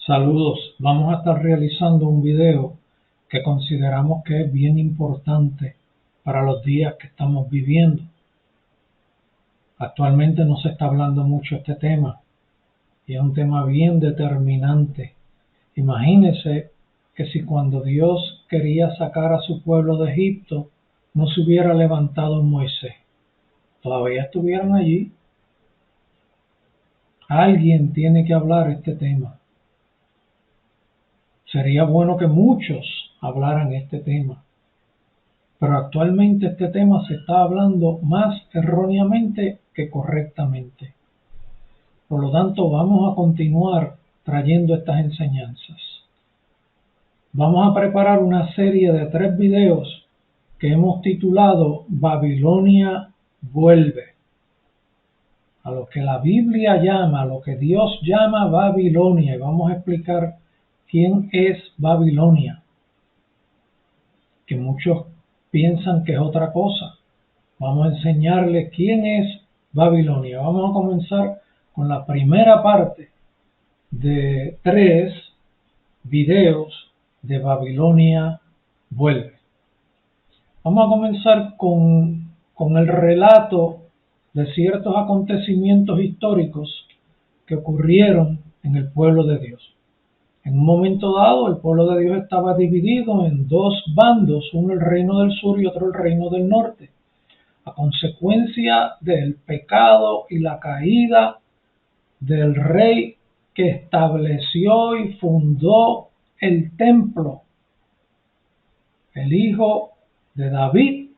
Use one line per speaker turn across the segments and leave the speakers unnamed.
Saludos, vamos a estar realizando un video que consideramos que es bien importante para los días que estamos viviendo. Actualmente no se está hablando mucho de este tema y es un tema bien determinante. Imagínense que si cuando Dios quería sacar a su pueblo de Egipto no se hubiera levantado Moisés, todavía estuvieran allí. Alguien tiene que hablar este tema. Sería bueno que muchos hablaran este tema, pero actualmente este tema se está hablando más erróneamente que correctamente. Por lo tanto, vamos a continuar trayendo estas enseñanzas. Vamos a preparar una serie de 3 videos que hemos titulado Babilonia vuelve. A lo que la Biblia llama, a lo que Dios llama Babilonia, y vamos a explicar quién es Babilonia, que muchos piensan que es otra cosa. Vamos a enseñarles quién es Babilonia. Vamos a comenzar con la primera parte de 3 videos de Babilonia vuelve. Vamos a comenzar con el relato de ciertos acontecimientos históricos que ocurrieron en el pueblo de Dios. En un momento dado, el pueblo de Dios estaba dividido en 2 bandos, uno el reino del sur y otro el reino del norte. A consecuencia del pecado y la caída del rey que estableció y fundó el templo, el hijo de David,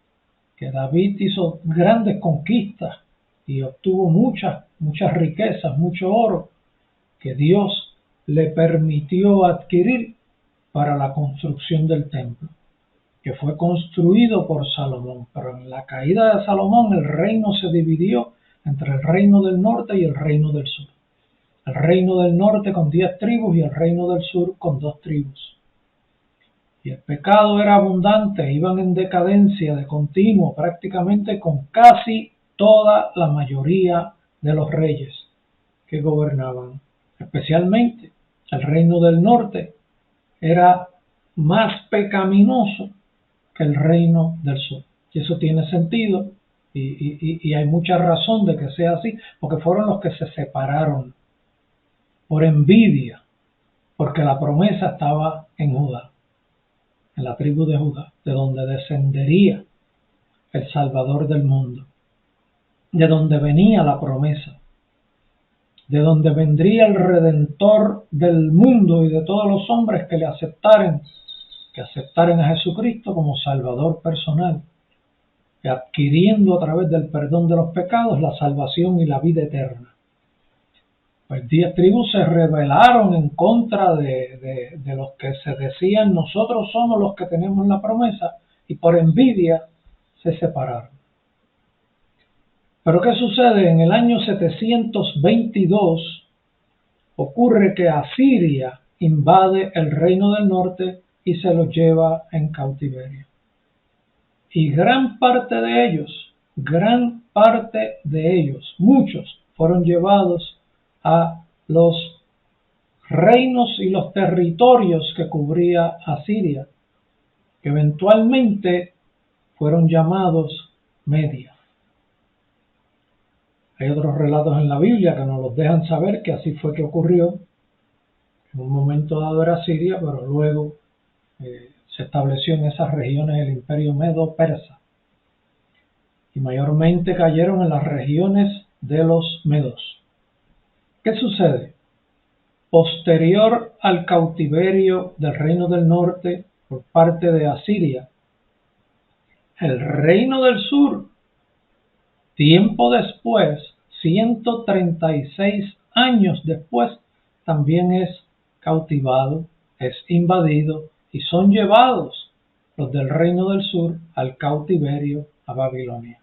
que David hizo grandes conquistas y obtuvo muchas riquezas, mucho oro, que Dios le permitió adquirir para la construcción del templo, que fue construido por Salomón. Pero en la caída de Salomón el reino se dividió entre el reino del norte y el reino del sur. El reino del norte con 10 tribus y el reino del sur con 2 tribus. Y el pecado era abundante, iban en decadencia de continuo, prácticamente con casi toda la mayoría de los reyes que gobernaban. Especialmente el reino del norte era más pecaminoso que el reino del sur. Y eso tiene sentido y hay mucha razón de que sea así, porque fueron los que se separaron por envidia, porque la promesa estaba en Judá, en la tribu de Judá, de donde descendería el Salvador del mundo, de donde venía la promesa, de donde vendría el Redentor del mundo y de todos los hombres que aceptaren a Jesucristo como Salvador personal, adquiriendo a través del perdón de los pecados la salvación y la vida eterna. Pues 10 tribus se rebelaron en contra de los que se decían nosotros somos los que tenemos la promesa, y por envidia se separaron. Pero ¿qué sucede? En el año 722 ocurre que Asiria invade el reino del norte y se los lleva en cautiverio. Y gran parte de ellos, muchos, fueron llevados a los reinos y los territorios que cubría Asiria, que eventualmente fueron llamados Media. Hay otros relatos en la Biblia que nos los dejan saber que así fue que ocurrió. En un momento dado era Siria, pero luego se estableció en esas regiones el imperio medo-persa. Y mayormente cayeron en las regiones de los medos. ¿Qué sucede? Posterior al cautiverio del reino del norte por parte de Asiria, el reino del sur, tiempo después, 136 años después, también es cautivado, es invadido y son llevados los del reino del sur al cautiverio a Babilonia.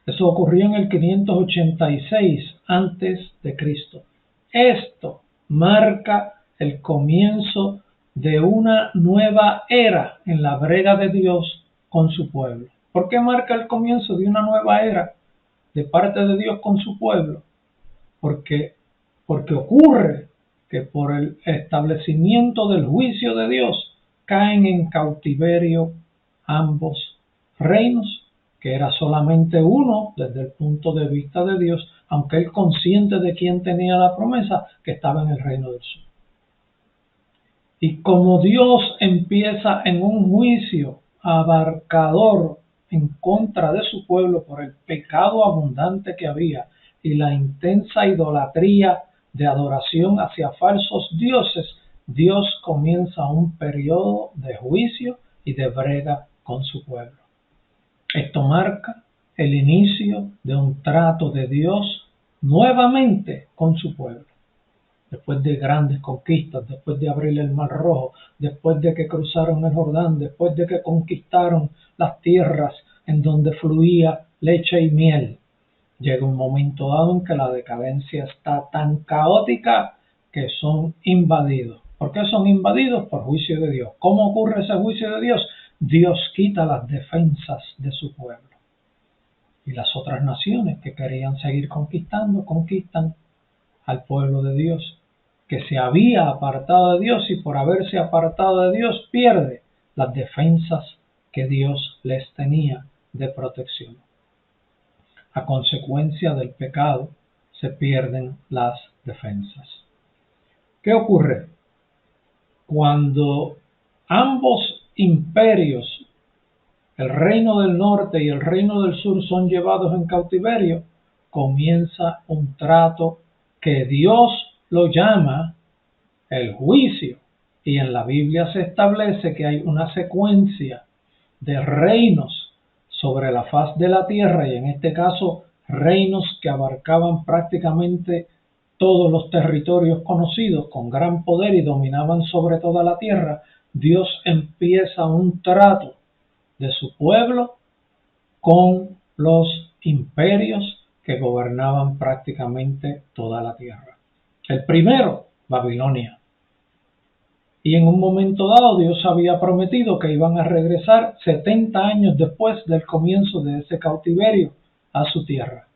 Eso ocurrió en el 586 antes de Cristo. Esto marca el comienzo de una nueva era en la brega de Dios con su pueblo. ¿Por qué marca el comienzo de una nueva era de parte de Dios con su pueblo? Porque ocurre que por el establecimiento del juicio de Dios caen en cautiverio ambos reinos, que era solamente uno desde el punto de vista de Dios, aunque él, consciente de quién tenía la promesa, que estaba en el reino del sur. Y como Dios empieza en un juicio abarcador en contra de su pueblo por el pecado abundante que había y la intensa idolatría de adoración hacia falsos dioses, Dios comienza un periodo de juicio y de brega con su pueblo. Esto marca el inicio de un trato de Dios nuevamente con su pueblo. Después de grandes conquistas, después de abrir el Mar Rojo, después de que cruzaron el Jordán, después de que conquistaron las tierras en donde fluía leche y miel, llega un momento dado en que la decadencia está tan caótica que son invadidos. ¿Por qué son invadidos? Por juicio de Dios. ¿Cómo ocurre ese juicio de Dios? Dios quita las defensas de su pueblo. Y las otras naciones que querían seguir conquistando, conquistan al pueblo de Dios, que se había apartado de Dios, y por haberse apartado de Dios pierde las defensas que Dios les tenía de protección. A consecuencia del pecado se pierden las defensas. ¿Qué ocurre? Cuando ambos imperios, el reino del norte y el reino del sur, son llevados en cautiverio, comienza un trato que Dios lo llama el juicio, y en la Biblia se establece que hay una secuencia de reinos sobre la faz de la tierra, y en este caso reinos que abarcaban prácticamente todos los territorios conocidos con gran poder y dominaban sobre toda la tierra. Dios empieza un trato de su pueblo con los imperios que gobernaban prácticamente toda la tierra. El primero, Babilonia. Y en un momento dado Dios había prometido que iban a regresar 70 años después del comienzo de ese cautiverio a su tierra.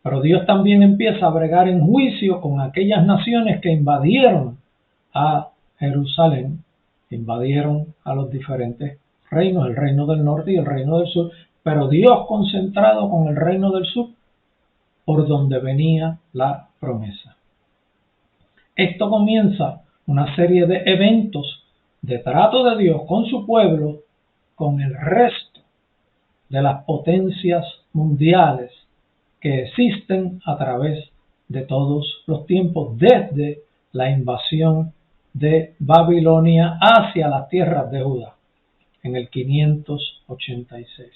Pero Dios también empieza a bregar en juicio con aquellas naciones que invadieron a Jerusalén, invadieron a los diferentes reinos, el reino del norte y el reino del sur, pero Dios concentrado con el reino del sur, por donde venía la promesa. Esto comienza una serie de eventos de trato de Dios con su pueblo, con el resto de las potencias mundiales que existen a través de todos los tiempos, desde la invasión de Babilonia hacia las tierras de Judá en el 586.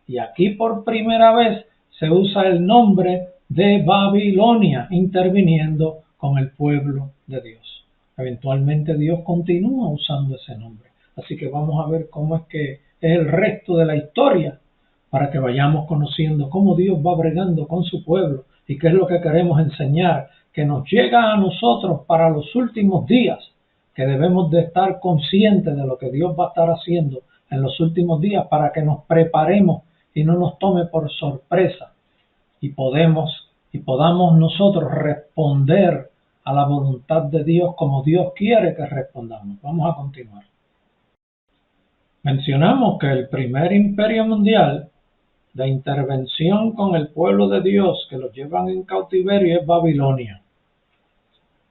Y aquí por primera vez se usa el nombre de Babilonia, interviniendo con el pueblo de Dios. Eventualmente Dios continúa usando ese nombre. Así que vamos a ver cómo es que es el resto de la historia, para que vayamos conociendo cómo Dios va bregando con su pueblo y qué es lo que queremos enseñar, que nos llega a nosotros para los últimos días, que debemos de estar conscientes de lo que Dios va a estar haciendo en los últimos días, para que nos preparemos y no nos tome por sorpresa y podamos nosotros responder a la voluntad de Dios como Dios quiere que respondamos. Vamos a continuar. Mencionamos que el primer imperio mundial de intervención con el pueblo de Dios que los llevan en cautiverio es Babilonia.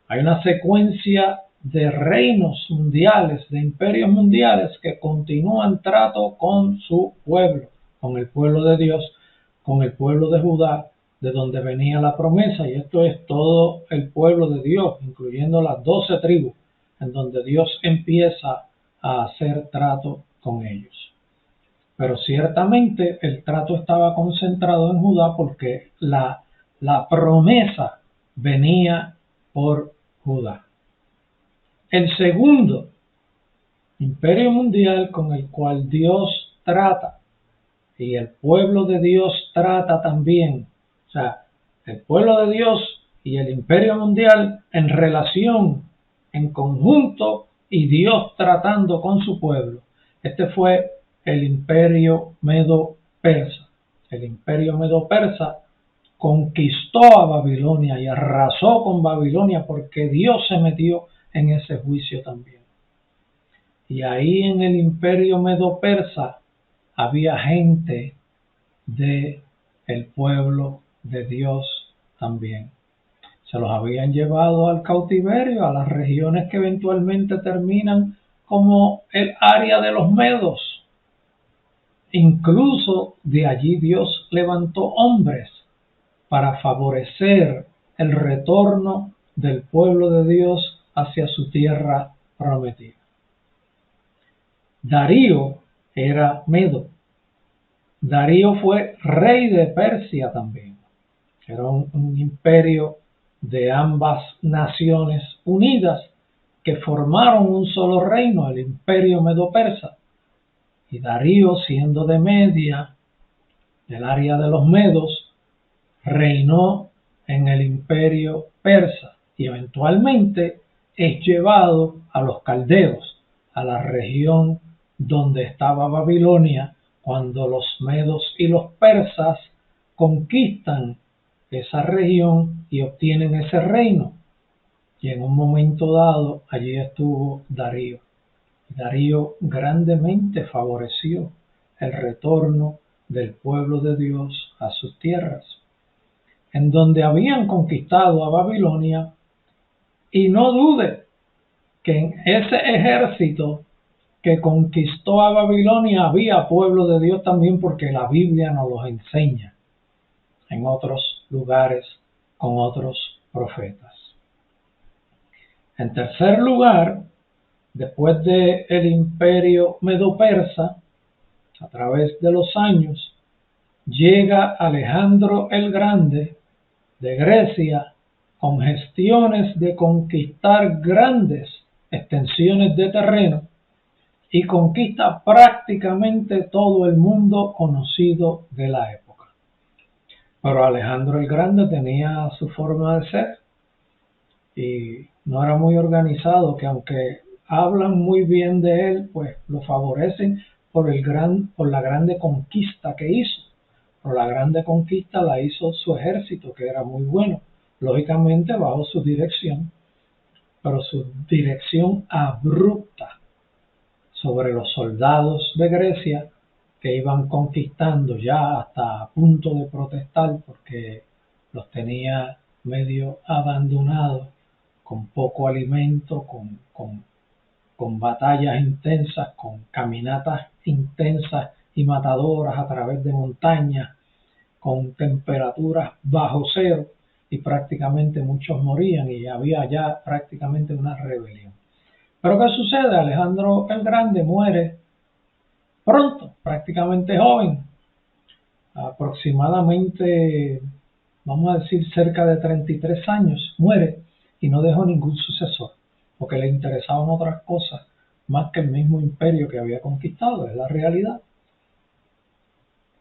Hay una secuencia de reinos mundiales, de imperios mundiales que continúan trato con su pueblo, con el pueblo de Dios, con el pueblo de Judá, de donde venía la promesa, y esto es todo el pueblo de Dios, incluyendo las 12 tribus, en donde Dios empieza a hacer trato con ellos. Pero ciertamente el trato estaba concentrado en Judá, porque la promesa venía por Judá. El segundo imperio mundial con el cual Dios trata, y el pueblo de Dios trata también, o sea, el pueblo de Dios y el imperio mundial en relación, en conjunto, y Dios tratando con su pueblo. Este fue el imperio medo-persa. El imperio medo-persa conquistó a Babilonia y arrasó con Babilonia, porque Dios se metió en ese juicio también. Y ahí en el imperio medo-persa había gente del pueblo de Dios también. Se los habían llevado al cautiverio, a las regiones que eventualmente terminan como el área de los medos. Incluso de allí Dios levantó hombres para favorecer el retorno del pueblo de Dios hacia su tierra prometida. Darío era medo. Darío fue rey de Persia también. Era un imperio de ambas naciones unidas que formaron un solo reino, el imperio medo-persa. Y Darío, siendo de Media, del área de los medos, reinó en el imperio persa y eventualmente es llevado a los caldeos, a la región donde estaba Babilonia, cuando los medos y los persas conquistan esa región y obtienen ese reino. Y en un momento dado allí estuvo Darío. Darío grandemente favoreció el retorno del pueblo de Dios a sus tierras, en donde habían conquistado a Babilonia, y no dude que en ese ejército que conquistó a Babilonia había pueblo de Dios también, porque la Biblia nos los enseña en otros lugares con otros profetas. En tercer lugar, después del imperio medo-persa, a través de los años, llega Alejandro el Grande de Grecia con gestiones de conquistar grandes extensiones de terreno y conquista prácticamente todo el mundo conocido de la época. Pero Alejandro el Grande tenía su forma de ser y no era muy organizado, que aunque hablan muy bien de él, pues lo favorecen por la grande conquista que hizo. Pero la grande conquista la hizo su ejército, que era muy bueno, lógicamente bajo su dirección, pero su dirección abrupta sobre los soldados de Grecia, que iban conquistando ya hasta a punto de protestar porque los tenía medio abandonados, con poco alimento, con batallas intensas, con caminatas intensas y matadoras a través de montañas, con temperaturas bajo cero, y prácticamente muchos morían y había ya prácticamente una rebelión. Pero ¿qué sucede? Alejandro el Grande muere pronto, prácticamente joven, aproximadamente, vamos a decir, cerca de 33 años, muere y no dejó ningún sucesor, porque le interesaban otras cosas más que el mismo imperio que había conquistado, es la realidad.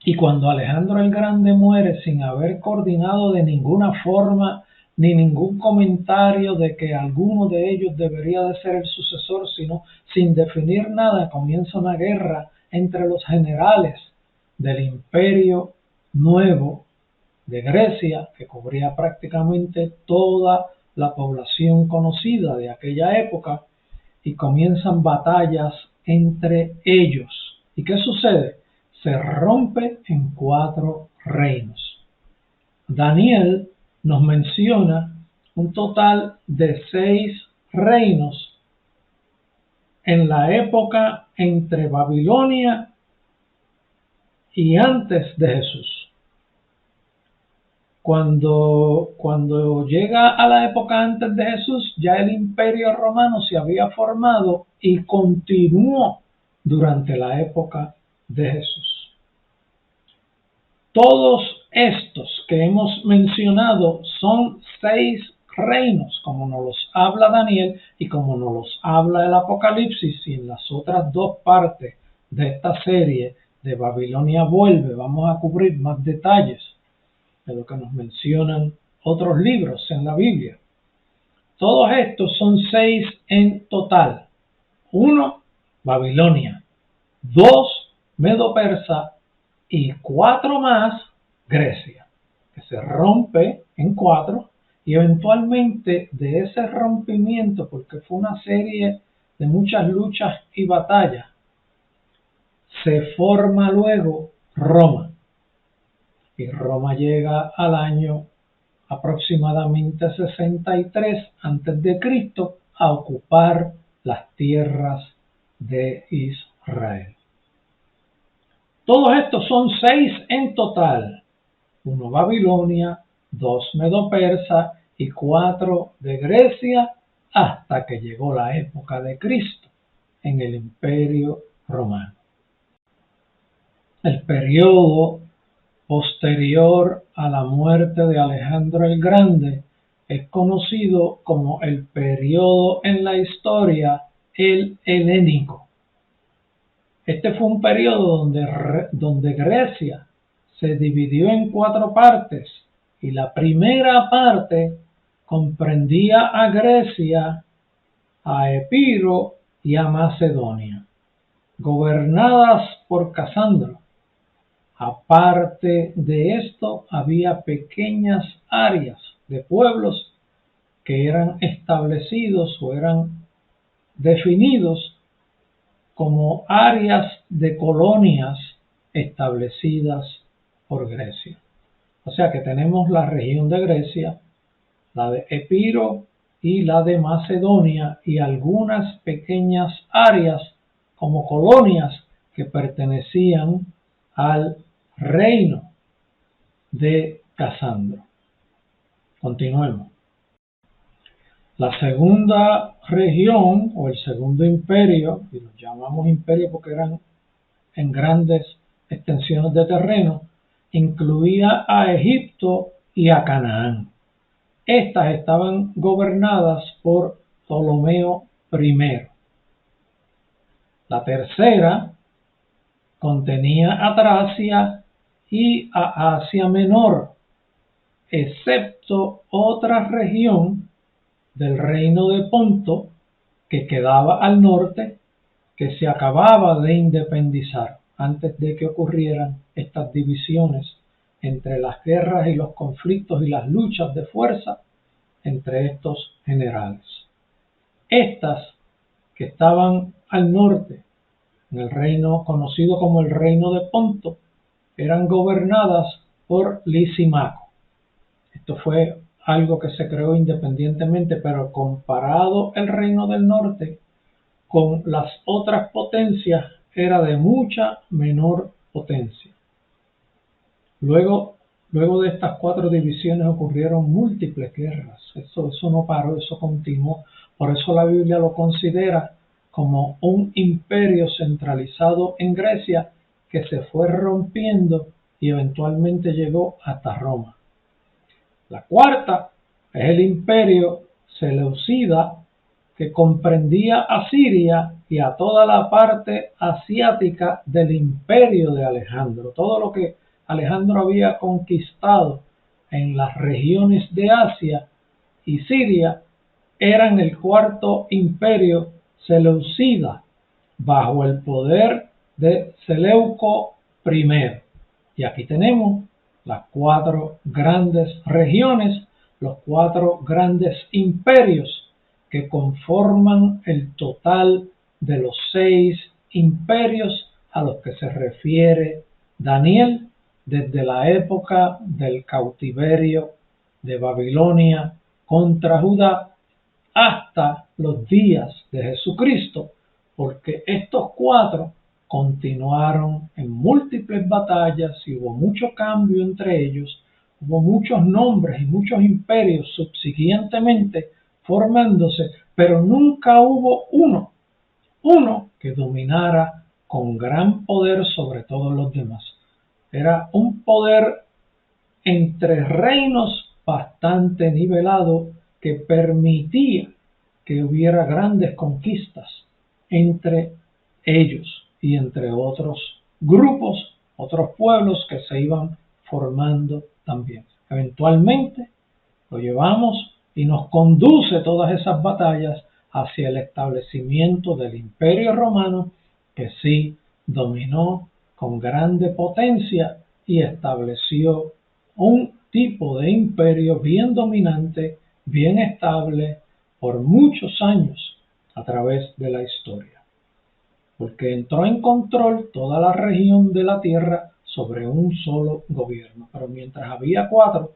Y cuando Alejandro el Grande muere sin haber coordinado de ninguna forma ni ningún comentario de que alguno de ellos debería de ser el sucesor, sino sin definir nada, comienza una guerra entre los generales del imperio nuevo de Grecia, que cubría prácticamente toda la población conocida de aquella época, y comienzan batallas entre ellos. ¿Y qué sucede? Se rompe en 4 reinos. Daniel nos menciona un total de 6 reinos en la época entre Babilonia y antes de Jesús. Cuando llega a la época antes de Jesús, ya el imperio romano se había formado y continuó durante la época de Jesús. Todos estos que hemos mencionado son 6 reinos, como nos los habla Daniel y como nos los habla el Apocalipsis, y en las otras 2 partes de esta serie de Babilonia Vuelve vamos a cubrir más detalles de lo que nos mencionan otros libros en la Biblia. Todos estos son 6 en total. 1, Babilonia. 2, Medo-Persa. Y 4 más, Grecia, que se rompe en cuatro y eventualmente de ese rompimiento, porque fue una serie de muchas luchas y batallas, se forma luego Roma. Y Roma llega al año aproximadamente 63 a.C. a ocupar las tierras de Israel. Todos estos son 6 en total: 1 Babilonia, 2 Medo-Persa y 4 de Grecia, hasta que llegó la época de Cristo en el Imperio Romano. El periodo posterior a la muerte de Alejandro el Grande es conocido como el periodo en la historia el helénico. Este fue un periodo donde Grecia se dividió en 4 partes, y la primera parte comprendía a Grecia, a Epiro y a Macedonia, gobernadas por Casandro. Aparte de esto, había pequeñas áreas de pueblos que eran establecidos o eran definidos como áreas de colonias establecidas por Grecia. O sea que tenemos la región de Grecia, la de Epiro y la de Macedonia, y algunas pequeñas áreas como colonias que pertenecían al reino de Casandro. Continuemos. La segunda región o el segundo imperio, y los llamamos imperio porque eran en grandes extensiones de terreno, incluía a Egipto y a Canaán. Estas estaban gobernadas por Ptolomeo I. La tercera contenía a Tracia y a Asia Menor, excepto otra región del reino de Ponto que quedaba al norte, que se acababa de independizar antes de que ocurrieran estas divisiones entre las guerras y los conflictos y las luchas de fuerza entre estos generales. Estas que estaban al norte, en el reino conocido como el reino de Ponto, eran gobernadas por Lisimaco. Esto fue algo que se creó independientemente, pero comparado el reino del norte con las otras potencias, era de mucha menor potencia. Luego de estas 4 divisiones ocurrieron múltiples guerras. Eso no paró, eso continuó. Por eso la Biblia lo considera como un imperio centralizado en Grecia que se fue rompiendo y eventualmente llegó hasta Roma. La cuarta es el imperio seleucida, que comprendía a Siria y a toda la parte asiática del imperio de Alejandro. Todo lo que Alejandro había conquistado en las regiones de Asia y Siria eran el cuarto imperio seleucida, bajo el poder de Seleuco I. Y aquí tenemos las 4 grandes regiones, los 4 grandes imperios que conforman el total de los 6 imperios a los que se refiere Daniel desde la época del cautiverio de Babilonia contra Judá hasta los días de Jesucristo, porque estos 4 continuaron en múltiples batallas y hubo mucho cambio entre ellos, hubo muchos nombres y muchos imperios subsiguientemente formándose, pero nunca hubo uno que dominara con gran poder sobre todos los demás. Era un poder entre reinos bastante nivelado que permitía que hubiera grandes conquistas entre ellos y entre otros grupos, otros pueblos que se iban formando también. Eventualmente lo llevamos y nos conduce todas esas batallas hacia el establecimiento del Imperio Romano, que sí dominó con grande potencia y estableció un tipo de imperio bien dominante, bien estable por muchos años a través de la historia, porque entró en control toda la región de la tierra sobre un solo gobierno. Pero mientras había cuatro,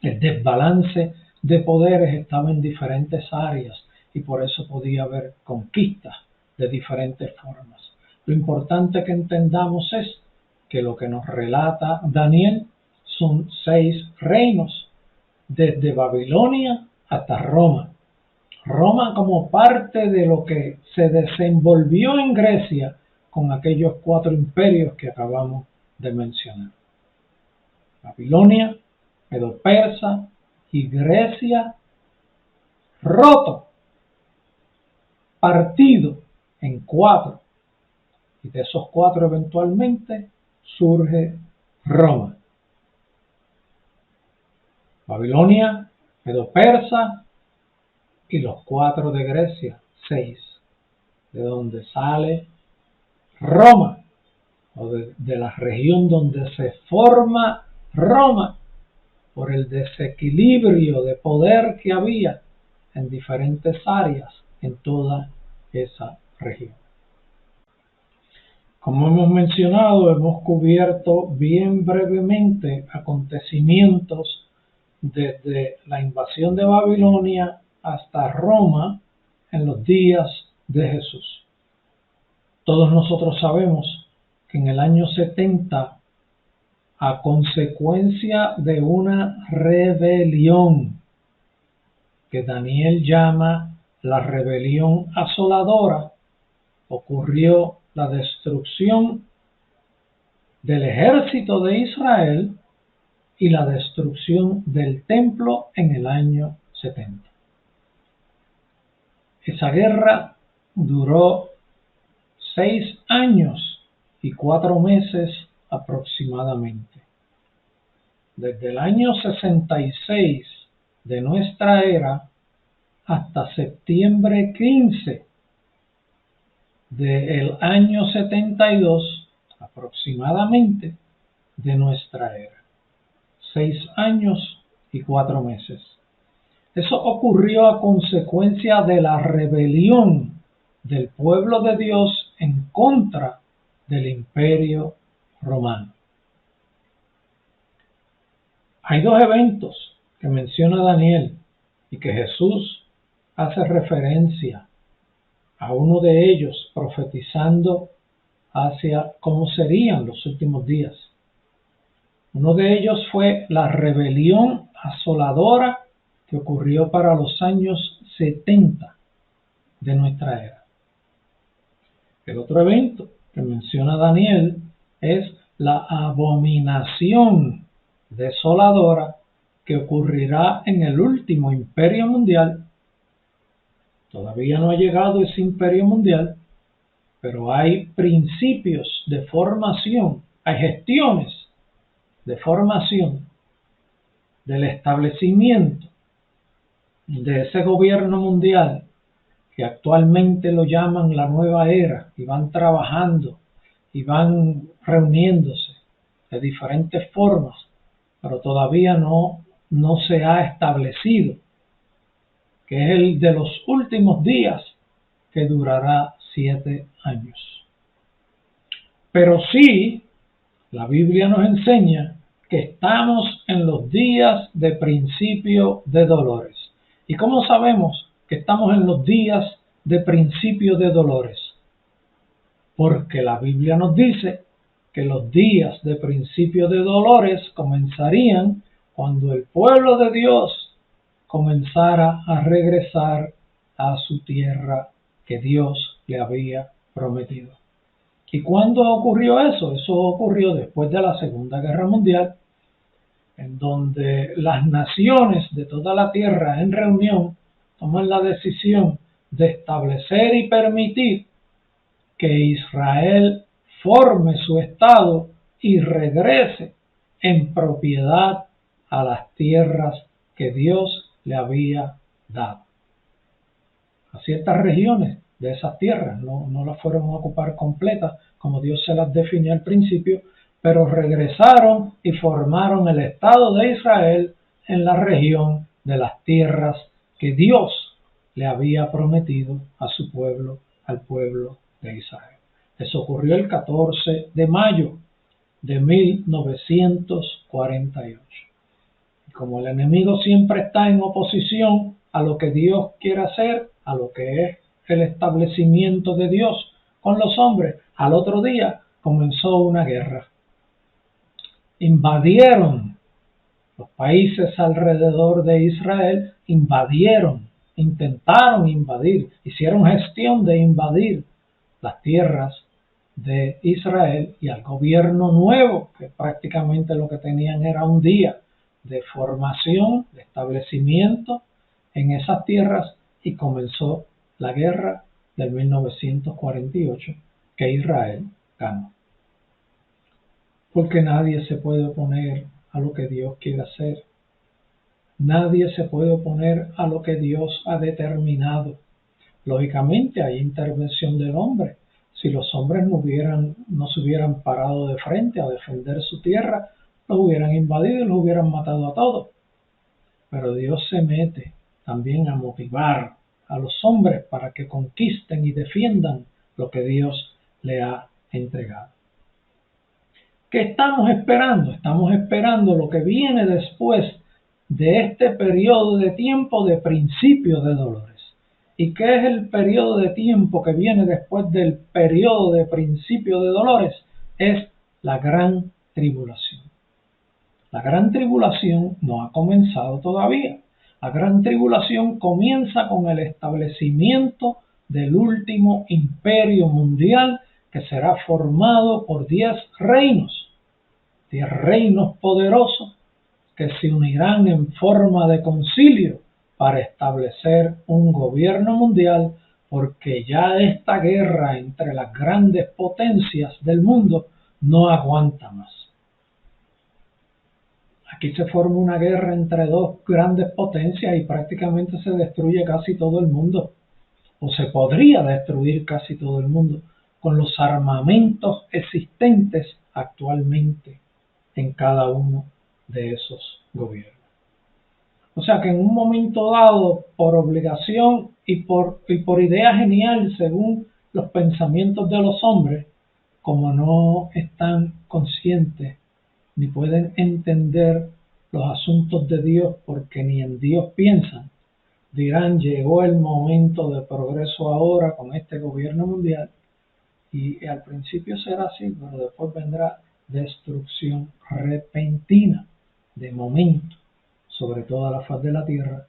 el desbalance de poderes estaba en diferentes áreas y por eso podía haber conquistas de diferentes formas. Lo importante que entendamos es que lo que nos relata Daniel son 6 reinos, desde Babilonia hasta Roma. Roma como parte de lo que se desenvolvió en Grecia con aquellos 4 imperios que acabamos de mencionar. Babilonia, Medo-Persa y Grecia roto, partido en 4. Y de esos 4 eventualmente surge Roma. Babilonia, Medo-Persa y los 4 de Grecia, 6, de donde sale Roma, o de la región donde se forma Roma, por el desequilibrio de poder que había en diferentes áreas en toda esa región. Como hemos mencionado, hemos cubierto bien brevemente acontecimientos desde la invasión de Babilonia hasta Roma en los días de Jesús. Todos nosotros sabemos que en el año 70, a consecuencia de una rebelión que Daniel llama la rebelión asoladora, ocurrió la destrucción del ejército de Israel y la destrucción del templo en el año 70. Esa guerra duró 6 años y 4 meses aproximadamente. Desde el año 66 de nuestra era hasta septiembre 15 del año 72 aproximadamente de nuestra era. 6 años y 4 meses. Eso ocurrió a consecuencia de la rebelión del pueblo de Dios en contra del Imperio Romano. Hay 2 eventos que menciona Daniel y que Jesús hace referencia a uno de ellos, profetizando hacia cómo serían los últimos días. Uno de ellos fue la rebelión asoladora que ocurrió para los años 70 de nuestra era. El otro evento que menciona Daniel es la abominación desoladora que ocurrirá en el último imperio mundial. Todavía no ha llegado ese imperio mundial, pero hay principios de formación, hay gestiones de formación del establecimiento de ese gobierno mundial que actualmente lo llaman la nueva era, y van trabajando y van reuniéndose de diferentes formas, pero todavía no se ha establecido, que es el de los últimos días, que durará 7 años. Pero sí, la Biblia nos enseña que estamos en los días de principio de dolores. ¿Y cómo sabemos que estamos en los días de principio de dolores? Porque la Biblia nos dice que los días de principio de dolores comenzarían cuando el pueblo de Dios comenzara a regresar a su tierra que Dios le había prometido. ¿Y cuándo ocurrió eso? Eso ocurrió después de la Segunda Guerra Mundial, en donde las naciones de toda la tierra en reunión toman la decisión de establecer y permitir que Israel forme su estado y regrese en propiedad a las tierras que Dios le había dado. A ciertas regiones de esas tierras, no las fueron a ocupar completas como Dios se las definió al principio, pero regresaron y formaron el Estado de Israel en la región de las tierras que Dios le había prometido a su pueblo, al pueblo de Israel. Eso ocurrió el 14 de mayo de 1948. Y como el enemigo siempre está en oposición a lo que Dios quiere hacer, a lo que es el establecimiento de Dios con los hombres, al otro día comenzó una guerra. Invadieron los países alrededor de Israel, intentaron invadir, hicieron gestión de invadir las tierras de Israel, y al gobierno nuevo, que prácticamente lo que tenían era un día de formación, de establecimiento en esas tierras, y comenzó la guerra del 1948 que Israel ganó. Porque nadie se puede oponer a lo que Dios quiere hacer. Nadie se puede oponer a lo que Dios ha determinado. Lógicamente hay intervención del hombre. Si los hombres no se hubieran parado de frente a defender su tierra, los hubieran invadido y los hubieran matado a todos. Pero Dios se mete también a motivar a los hombres para que conquisten y defiendan lo que Dios le ha entregado. ¿Qué estamos esperando? Estamos esperando lo que viene después de este periodo de tiempo de principio de dolores. ¿Y qué es el periodo de tiempo que viene después del periodo de principio de dolores? Es la gran tribulación. La gran tribulación no ha comenzado todavía. La gran tribulación comienza con el establecimiento del último imperio mundial, que será formado por 10 reinos poderosos que se unirán en forma de concilio para establecer un gobierno mundial, porque ya esta guerra entre las grandes potencias del mundo no aguanta más. Aquí se forma una guerra entre dos grandes potencias y prácticamente se destruye casi todo el mundo, o se podría destruir casi todo el mundo con los armamentos existentes actualmente en cada uno de esos gobiernos. O sea que en un momento dado, por obligación y por idea genial, según los pensamientos de los hombres, como no están conscientes ni pueden entender los asuntos de Dios, porque ni en Dios piensan, dirán: llegó el momento de progreso ahora con este gobierno mundial, y al principio será así, pero después vendrá destrucción repentina, de momento, sobre toda la faz de la tierra,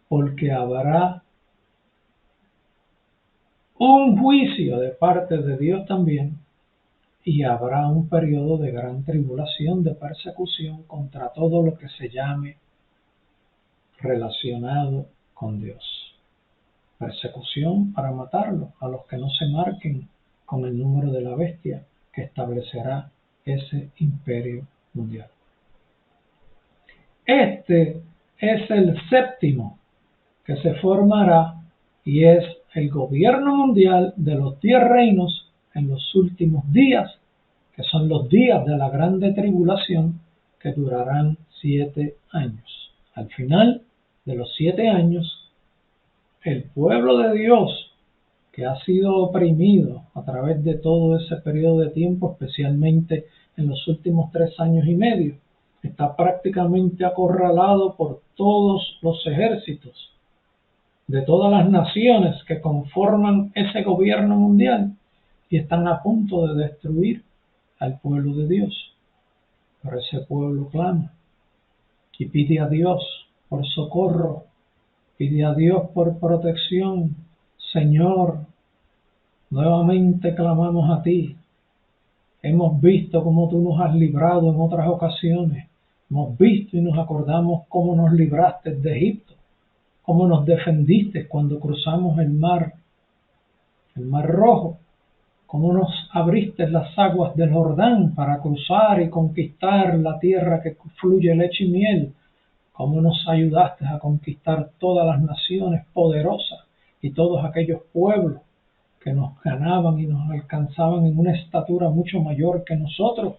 porque habrá un juicio de parte de Dios también, y habrá un periodo de gran tribulación, de persecución contra todo lo que se llame relacionado con Dios. Persecución para matarlo a los que no se marquen con el número de la bestia que establecerá ese imperio mundial. Este es el séptimo que se formará, y es el gobierno mundial de los 10 reinos en los últimos días, que son los días de la grande tribulación, que durarán 7 años. Al final de los 7 años, el pueblo de Dios, que ha sido oprimido a través de todo ese periodo de tiempo, especialmente en los últimos 3 años y medio, está prácticamente acorralado por todos los ejércitos de todas las naciones que conforman ese gobierno mundial, y están a punto de destruir al pueblo de Dios. Pero ese pueblo clama y pide a Dios por socorro, pide a Dios por protección. Señor, nuevamente clamamos a ti. Hemos visto cómo tú nos has librado en otras ocasiones. Hemos visto y nos acordamos cómo nos libraste de Egipto, cómo nos defendiste cuando cruzamos el mar Rojo, cómo nos abriste las aguas del Jordán para cruzar y conquistar la tierra que fluye leche y miel, cómo nos ayudaste a conquistar todas las naciones poderosas y todos aquellos pueblos que nos ganaban y nos alcanzaban en una estatura mucho mayor que nosotros,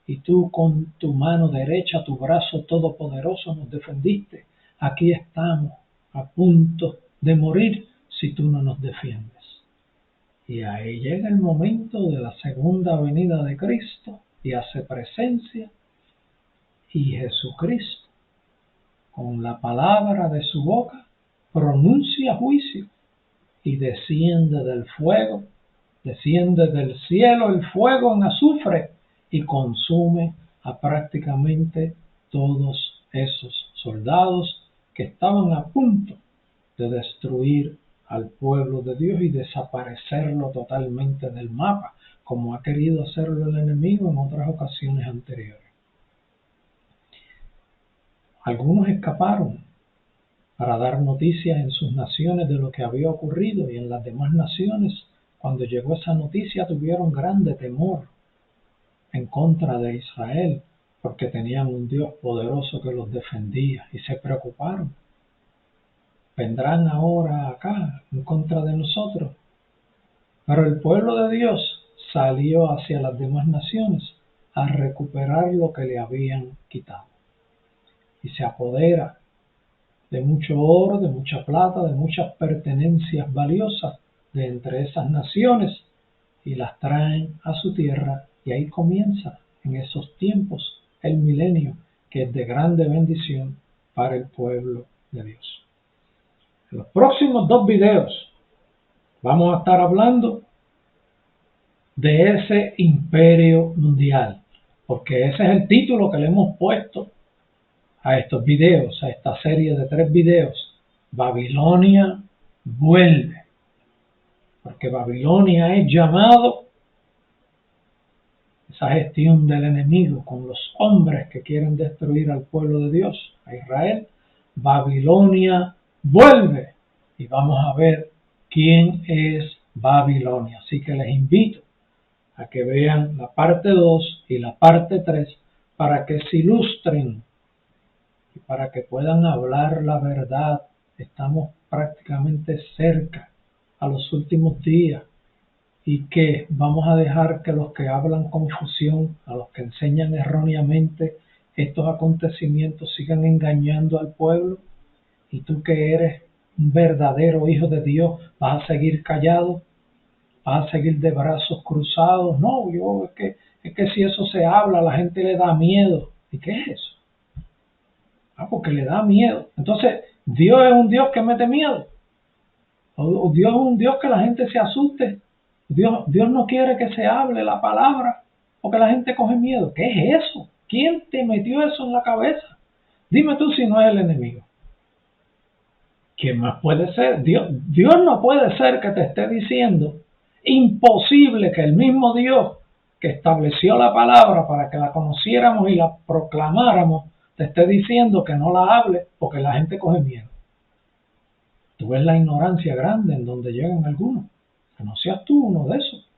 y tú con tu mano derecha, tu brazo todopoderoso nos defendiste. Aquí estamos a punto de morir si tú no nos defiendes. Y ahí llega el momento de la segunda venida de Cristo y hace presencia, y Jesucristo, con la palabra de su boca, pronuncia juicio y desciende del fuego, desciende del cielo el fuego en azufre y consume a prácticamente todos esos soldados que estaban a punto de destruir al pueblo de Dios y desaparecerlo totalmente del mapa, como ha querido hacerlo el enemigo en otras ocasiones anteriores. Algunos escaparon para dar noticias en sus naciones de lo que había ocurrido, y en las demás naciones, cuando llegó esa noticia, tuvieron grande temor en contra de Israel, porque tenían un Dios poderoso que los defendía, y se preocuparon. ¿Vendrán ahora acá en contra de nosotros? Pero el pueblo de Dios salió hacia las demás naciones a recuperar lo que le habían quitado. Y se apodera de mucho oro, de mucha plata, de muchas pertenencias valiosas de entre esas naciones, y las traen a su tierra, y ahí comienza en esos tiempos el milenio, que es de grande bendición para el pueblo de Dios. En los próximos 2 videos vamos a estar hablando de ese imperio mundial, porque ese es el título que le hemos puesto a estos videos, a esta serie de 3 videos. Babilonia vuelve, porque Babilonia es llamado, esa gestión del enemigo con los hombres que quieren destruir al pueblo de Dios, a Israel. Babilonia vuelve, y vamos a ver quién es Babilonia. Así que les invito a que vean la parte 2 y la parte 3 para que se ilustren y para que puedan hablar la verdad. Estamos prácticamente cerca a los últimos días, y que vamos a dejar que los que hablan confusión, a los que enseñan erróneamente estos acontecimientos, sigan engañando al pueblo. Y tú, que eres un verdadero hijo de Dios, vas a seguir callado, vas a seguir de brazos cruzados. No, es que si eso se habla, a la gente le da miedo. ¿Y qué es eso? Porque le da miedo. Entonces, Dios es un Dios que mete miedo. O Dios es un Dios que la gente se asuste. Dios no quiere que se hable la palabra porque la gente coge miedo. ¿Qué es eso? ¿Quién te metió eso en la cabeza? Dime tú si no es el enemigo. ¿Quién más puede ser? Dios no puede ser que te esté diciendo, imposible que el mismo Dios que estableció la palabra para que la conociéramos y la proclamáramos, te esté diciendo que no la hable porque la gente coge miedo. Tú ves la ignorancia grande en donde llegan algunos. Que no seas tú uno de esos.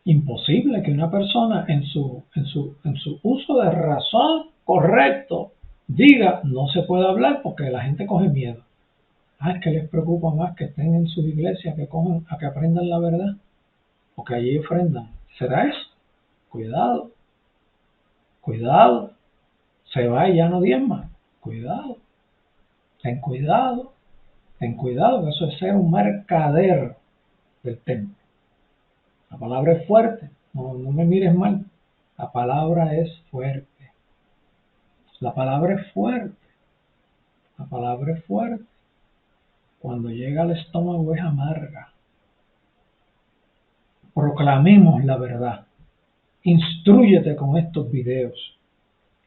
Imposible que una persona en su uso de razón correcto diga no se puede hablar porque la gente coge miedo. Es que les preocupa más que estén en sus iglesias, a que aprendan la verdad, porque allí ofrendan. ¿Será eso? Cuidado, cuidado. Se va y ya no diezma. Cuidado, ten cuidado, ten cuidado, que eso es ser un mercader del templo. La palabra es fuerte, no me mires mal. La palabra es fuerte. La palabra es fuerte. La palabra es fuerte. Cuando llega al estómago es amarga. Proclamemos la verdad. Instrúyete con estos videos.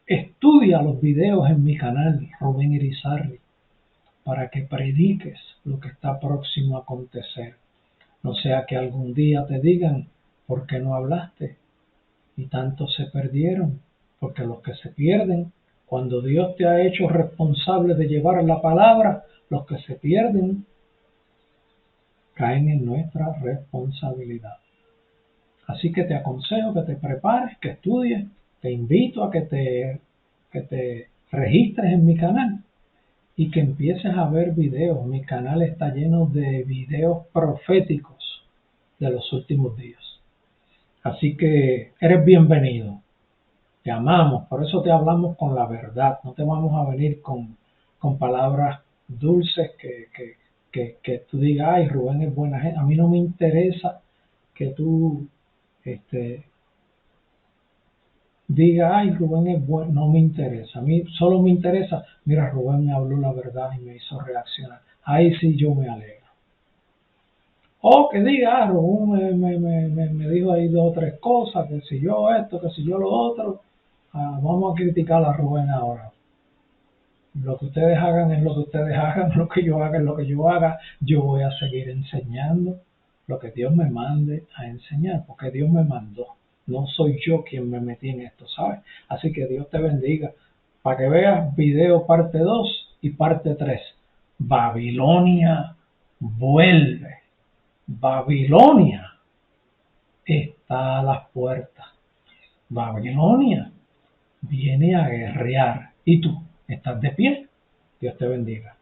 Estudia los videos en mi canal, Rubén Irizarry, para que prediques lo que está próximo a acontecer. No sea que algún día te digan, ¿por qué no hablaste? Y tantos se perdieron, porque los que se pierden, cuando Dios te ha hecho responsable de llevar la palabra, los que se pierden caen en nuestra responsabilidad. Así que te aconsejo que te prepares, que estudies, te invito a que te registres en mi canal y que empieces a ver videos. Mi canal está lleno de videos proféticos de los últimos días. Así que eres bienvenido. Te amamos, por eso te hablamos con la verdad. No te vamos a venir con palabras dulces que tú digas, ay, Rubén es buena gente. A mí no me interesa que tú este, diga, ay, Rubén es bueno, no me interesa. A mí solo me interesa, mira, Rubén me habló la verdad y me hizo reaccionar. Ahí sí yo me alegro. O que diga, ah, Rubén me dijo ahí dos o tres cosas, que si yo esto, que si yo lo otro. Vamos a criticar a Rubén ahora. Lo que ustedes hagan es lo que ustedes hagan, lo que yo haga es lo que yo haga. Yo voy a seguir enseñando lo que Dios me mande a enseñar, porque Dios me mandó. No soy yo quien me metí en esto, ¿sabes? Así que Dios te bendiga. Para que veas video parte 2 y parte 3. Babilonia vuelve. Babilonia está a las puertas. Babilonia viene a guerrear. ¿Y tú? ¿Estás de pie? Dios te bendiga.